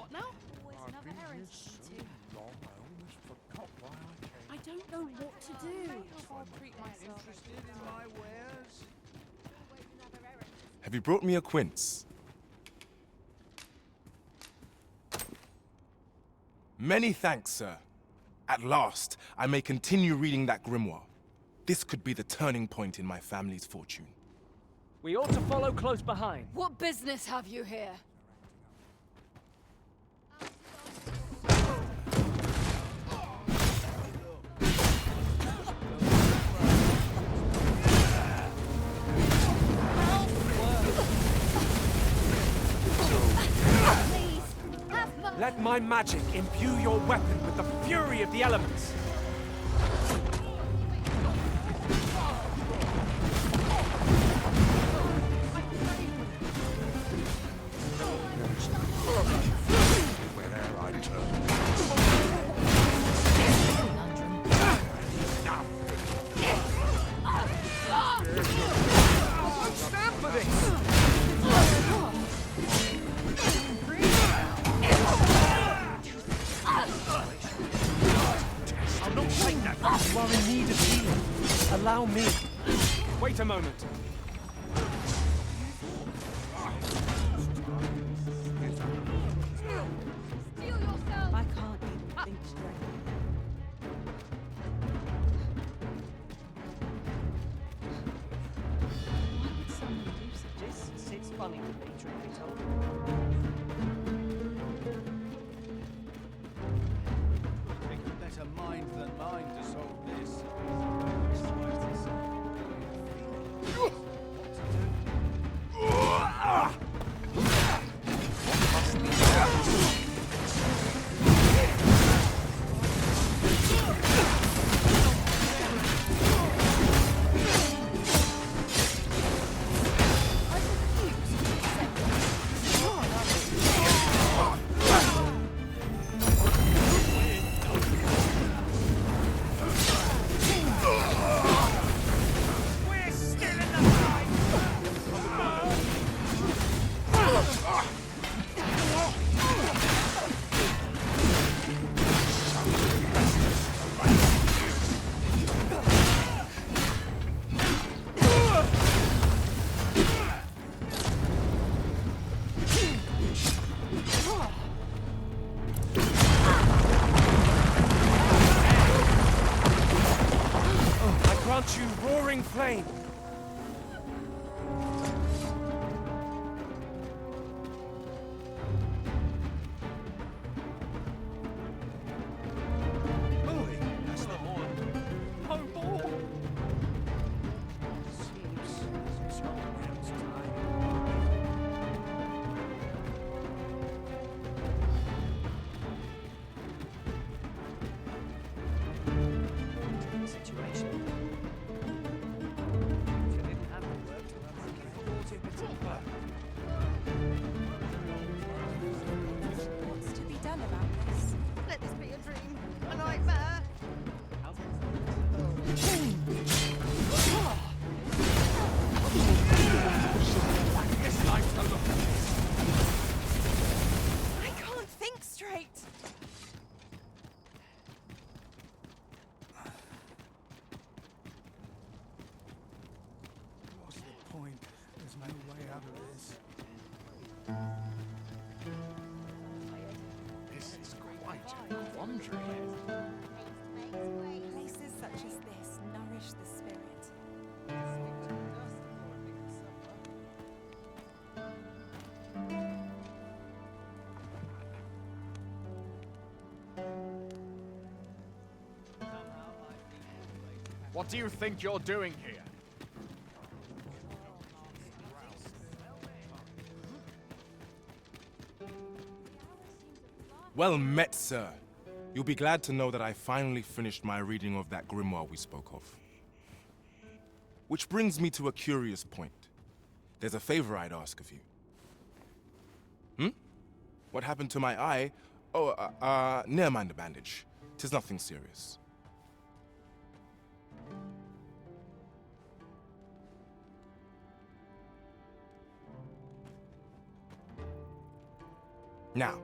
What now? Always another errand to see to. long, I almost forgot why I came. I don't know what to do. Interested in my wares? Always another errand to see. Have you brought me a quince? Many thanks, sir. At last, I may continue reading that grimoire. This could be the turning point in my family's fortune. We ought to follow close behind. What business have you here? Let my magic imbue your weapon with the fury of the elements. Wherever I turn. Stand for this! I'll not take that. You are in need of healing. Allow me. Wait a moment. Steal yourself! I can't even think straight. Why would someone do such a This sits funny with me, truth be told. Take a better mind than mine to solve this. We're still in the fight! I grant you roaring flame. Boy, that's not more. Oh, boy. Seems sometimes time. Situation. If you didn't have the work to run, I'd give 40 bits of work. What's to be done about this? Let this be a dream, a nightmare. This life's a look. I can't think straight. What's the point? There's no way out of this. This is quite a quandary. Places such as this nourish the spirit. What do you think you're doing here? Well met, sir. You'll be glad to know that I finally finished my reading of that grimoire we spoke of. Which brings me to a curious point. There's a favor I'd ask of you. What happened to my eye? Oh, never mind the bandage. 'Tis nothing serious. Now,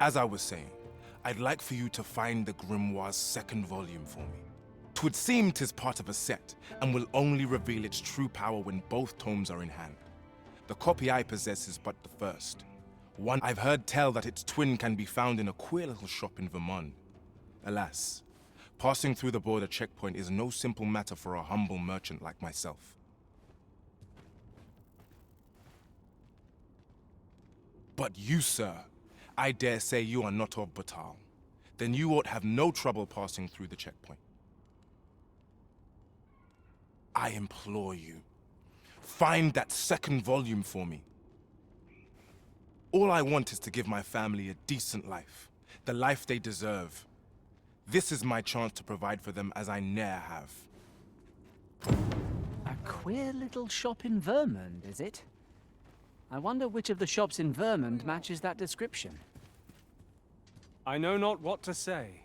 As I was saying, I'd like for you to find the grimoire's second volume for me. 'Twould seem 'tis part of a set, and will only reveal its true power when both tomes are in hand. The copy I possess is but the first. One I've heard tell that its twin can be found in a queer little shop in Vermont. Alas, passing through the border checkpoint is no simple matter for a humble merchant like myself. But you, sir, I dare say you are not of Batal. Then you ought have no trouble passing through the checkpoint. I implore you, find that second volume for me. All I want is to give my family a decent life, the life they deserve. This is my chance to provide for them as I ne'er have. A queer little shop in Vermont, is it? I wonder which of the shops in Vermont matches that description. I know not what to say.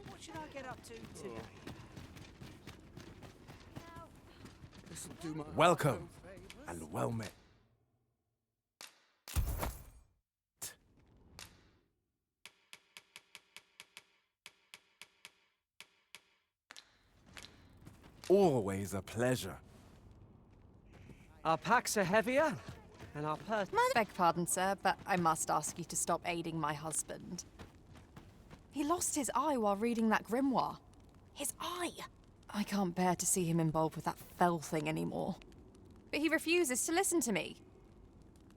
What should I get up to today? Welcome, and well met. Always a pleasure. Our packs are heavier, and our purse... Beg pardon, sir, but I must ask you to stop aiding my husband. He lost his eye while reading that grimoire. His eye! I can't bear to see him involved with that fell thing anymore. But he refuses to listen to me.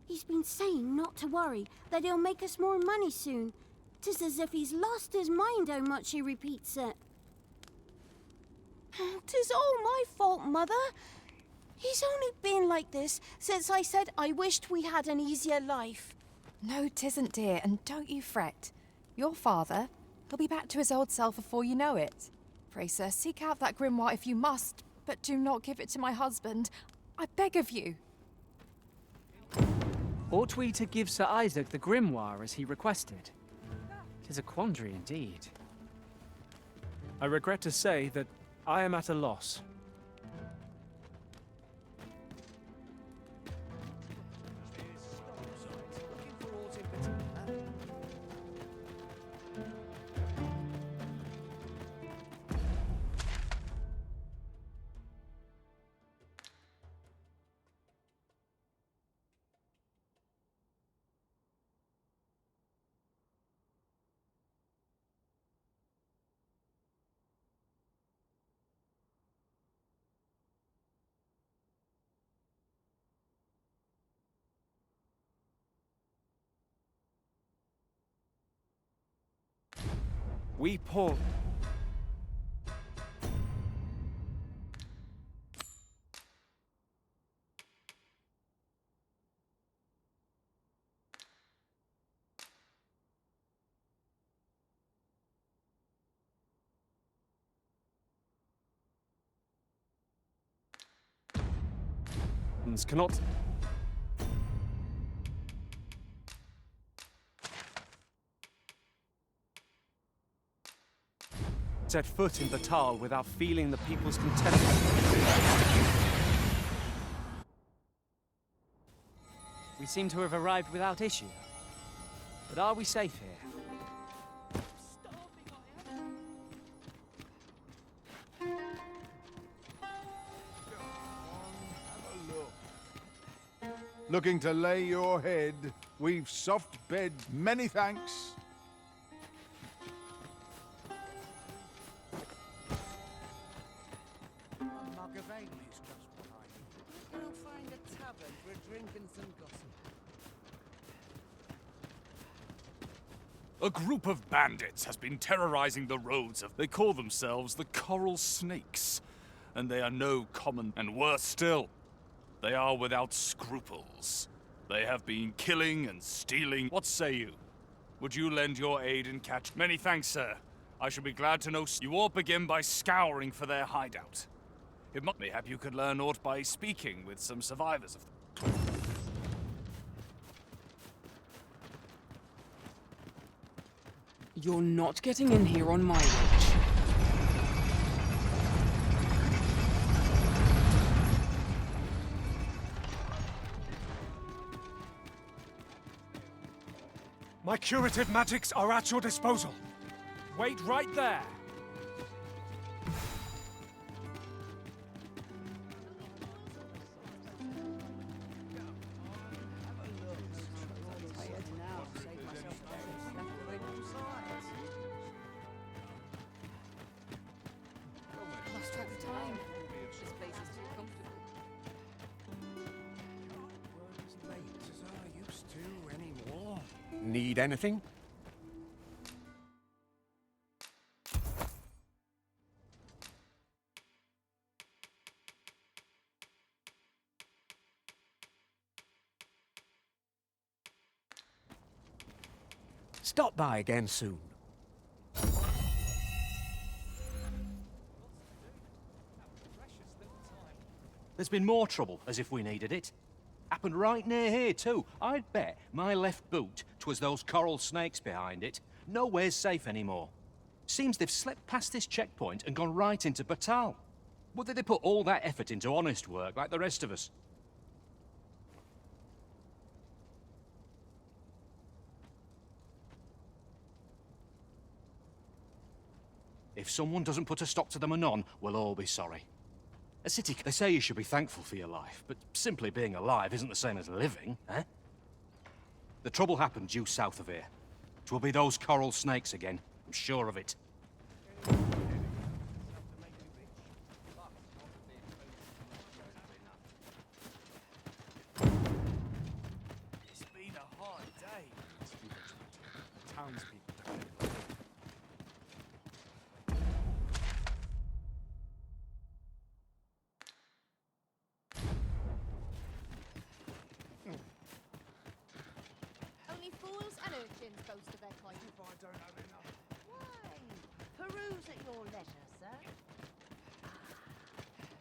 He's been saying not to worry, that he'll make us more money soon. 'Tis as if he's lost his mind how much he repeats it. 'Tis all my fault, Mother. He's only been like this since I said I wished we had an easier life. No, 'tisn't, dear, and don't you fret. Your father, he'll be back to his old self before you know it. Pray, sir, seek out that grimoire if you must, but do not give it to my husband. I beg of you. Ought we to give Sir Isaac the grimoire as he requested? 'Tis a quandary indeed. I regret to say that I am at a loss. We poor... cannot... set foot in Batal without feeling the people's contempt. We seem to have arrived without issue. But are we safe here? Looking to lay your head? We've soft beds, many thanks. We'll find a tavern for a drink and some gossip. A group of bandits has been terrorizing the roads of... They call themselves the Coral Snakes. And they are no common... And worse still, they are without scruples. They have been killing and stealing. What say you? Would you lend your aid in catch... Many thanks, sir. I shall be glad to know... You ought begin by scouring for their hideout. It might mayhap you could learn aught by speaking with some survivors of them. You're not getting in here on my watch. My curative magics are at your disposal. Wait right there. Lost track of time. This place is too comfortable. As late as I used to anymore. Need anything? Stop by again soon. There's been more trouble, as if we needed it. Happened right near here, too. I'd bet my left boot, 'twas those coral snakes behind it. Nowhere's safe anymore. Seems they've slipped past this checkpoint and gone right into Batal. Would they put all that effort into honest work like the rest of us? If someone doesn't put a stop to them anon, we'll all be sorry. A city, they say you should be thankful for your life, but simply being alive isn't the same as living, eh? The trouble happened due south of here. 'Twill be those coral snakes again, I'm sure of it. It's been a hard day. Townspeople. Only fools and urchins boast of their kind. If I don't have enough. Why? Peruse at your leisure, sir.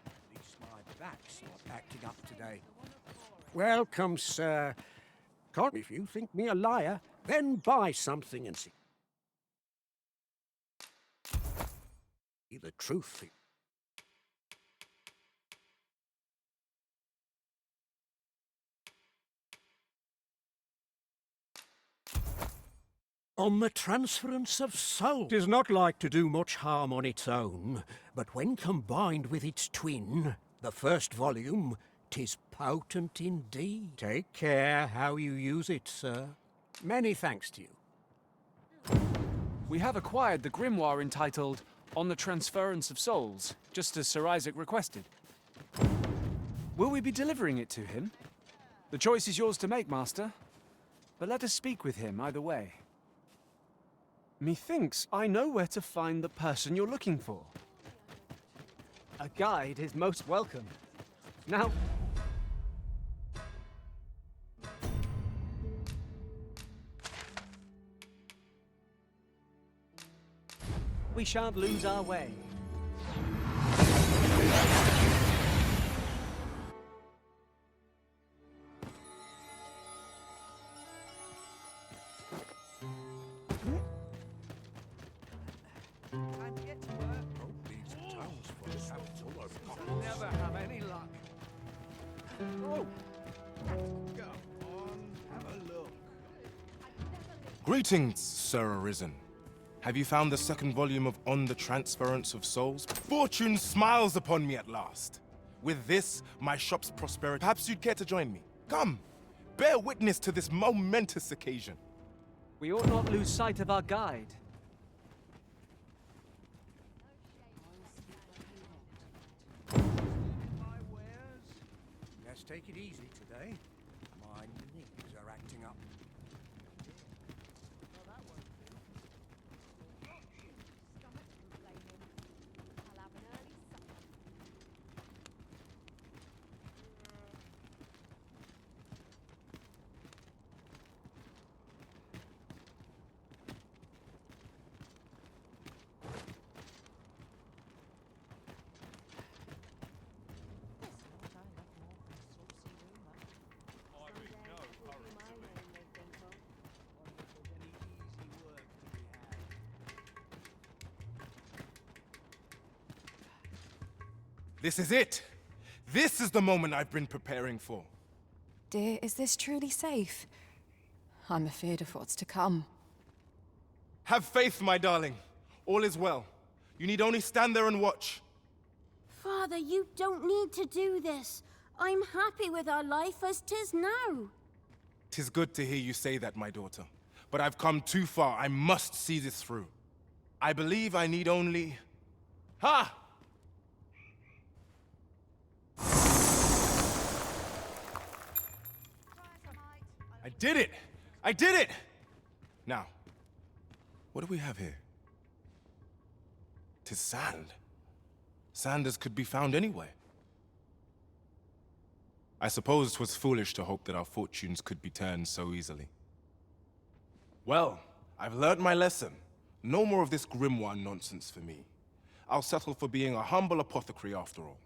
At least my back's not acting up today. Welcome, sir. Can't if you think me a liar, then buy something and see the truth. On the transference of soul. 'Tis not like to do much harm on its own, but when combined with its twin, the first volume, 'tis potent indeed. Take care how you use it, sir. Many thanks to you. We have acquired the grimoire entitled On the Transference of Souls, just as Sir Isaac requested. Will we be delivering it to him? The choice is yours to make, Master. But let us speak with him either way. Methinks I know where to find the person you're looking for. A guide is most welcome. Now... we shan't lose our way. Time to get to work. Oh, these townsfolk have all over. Never have any luck. Oh, go on, have a look. Greetings, Sir Arisen. Have you found the second volume of On the Transference of Souls? Fortune smiles upon me at last. With this, my shop's prosperity. Perhaps you'd care to join me. Come, bear witness to this momentous occasion. We ought not lose sight of our guide. My wares. Let's take it easy today. My knees are acting up. This is it. This is the moment I've been preparing for. Dear, is this truly safe? I'm afeard of what's to come. Have faith, my darling. All is well. You need only stand there and watch. Father, you don't need to do this. I'm happy with our life as 'tis now. 'Tis good to hear you say that, my daughter. But I've come too far. I must see this through. I believe I need only... Ha! I did it! I did it! Now, what do we have here? 'Tis sand. Sand as could be found anywhere. I suppose 'twas foolish to hope that our fortunes could be turned so easily. Well, I've learnt my lesson. No more of this grimoire nonsense for me. I'll settle for being a humble apothecary after all.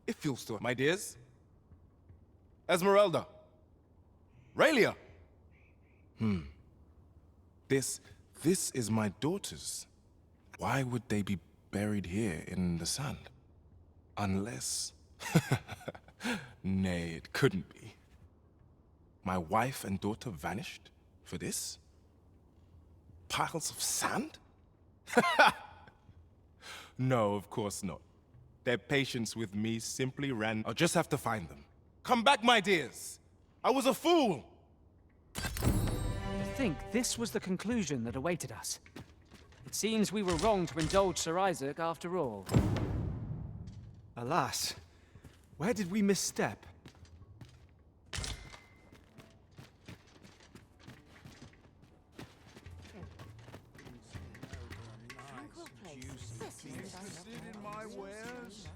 If you'll still... My dears? Esmeralda? Raelia? This is my daughter's. Why would they be buried here in the sand? Unless... Nay, it couldn't be. My wife and daughter vanished for this? Piles of sand? No, of course not. Their patience with me simply ran... I'll just have to find them. Come back, my dears! I was a fool! To think this was the conclusion that awaited us. It seems we were wrong to indulge Sir Isaac after all. Alas, where did we misstep? In my wares?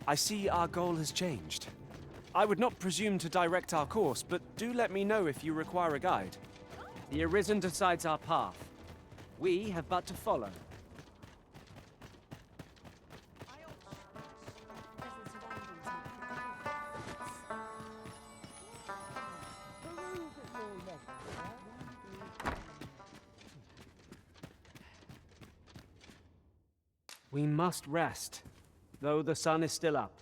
I see our goal has changed. I would not presume to direct our course, but do let me know if you require a guide. The Arisen decides our path. We have but to follow. We must rest, though the sun is still up.